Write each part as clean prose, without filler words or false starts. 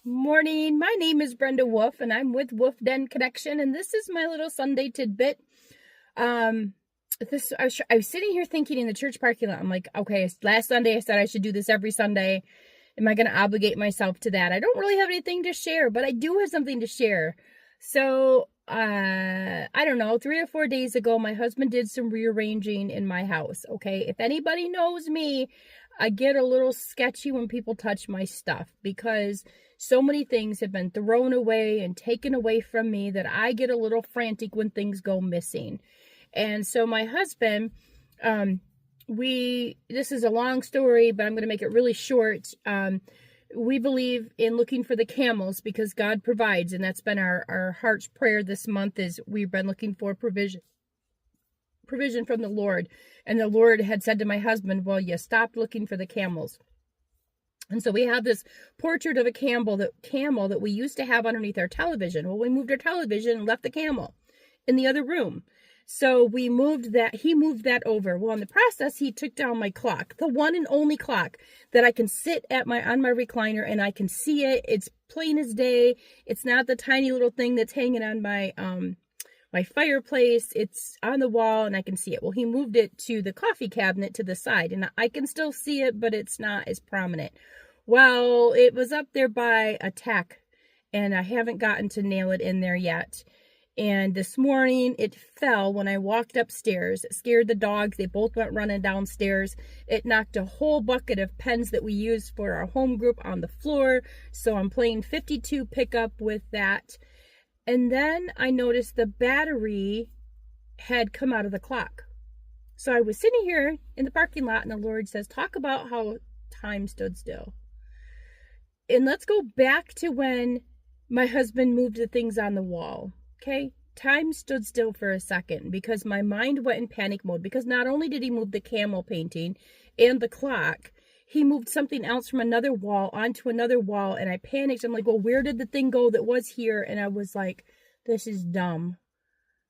Morning. My name is Brenda Wolf, and I'm with Wolf Den Connection, and this is my little Sunday tidbit. I was sitting here thinking in the church parking lot. I'm like, okay, last Sunday I said I should do this every Sunday. Am I going to obligate myself to that? I don't really have anything to share, but I do have something to share. So, I don't know, 3 or 4 days ago, my husband did some rearranging in my house. Okay, if anybody knows me, I get a little sketchy when people touch my stuff because so many things have been thrown away and taken away from me that I get a little frantic when things go missing. And so my husband, this is a long story, but I'm going to make it really short. We believe in looking for the camels because God provides, and that's been our heart's prayer this month. Is we've been looking for provision from the Lord. And the Lord had said to my husband, well, you stopped looking for the camels. And so we have this portrait of a camel that we used to have underneath our television. Well, we moved our television and left the camel in the other room. So he moved that over. Well, in the process, he took down my clock, the one and only clock that I can sit on my recliner and I can see it. It's plain as day. It's not the tiny little thing that's hanging on my fireplace. It's on the wall and I can see it. Well, he moved it to the coffee cabinet to the side and I can still see it, but it's not as prominent. Well, it was up there by a tack and I haven't gotten to nail it in there yet. And this morning it fell when I walked upstairs. It scared the dogs. They both went running downstairs. It knocked a whole bucket of pens that we use for our home group on the floor. So I'm playing 52 pickup with that. And then I noticed the battery had come out of the clock. So I was sitting here in the parking lot and the Lord says, talk about how time stood still. And let's go back to when my husband moved the things on the wall. Okay, time stood still for a second because my mind went in panic mode because not only did he move the camel painting and the clock, he moved something else from another wall onto another wall and I panicked. I'm like, well, where did the thing go that was here? And I was like, this is dumb.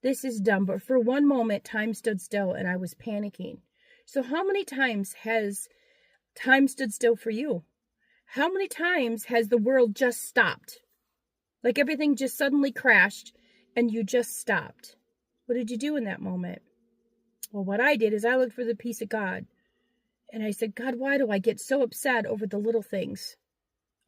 This is dumb. But for one moment, time stood still and I was panicking. So how many times has time stood still for you? How many times has the world just stopped? Like everything just suddenly crashed and you just stopped. What did you do in that moment? Well, what I did is I looked for the peace of God. And I said, God, why do I get so upset over the little things?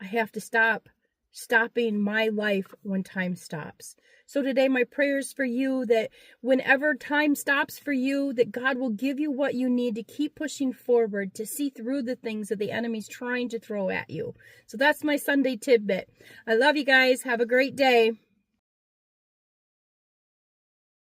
I have to stop stopping my life when time stops. So today, my prayers for you that whenever time stops for you, that God will give you what you need to keep pushing forward, to see through the things that the enemy's trying to throw at you. So that's my Sunday tidbit. I love you guys. Have a great day.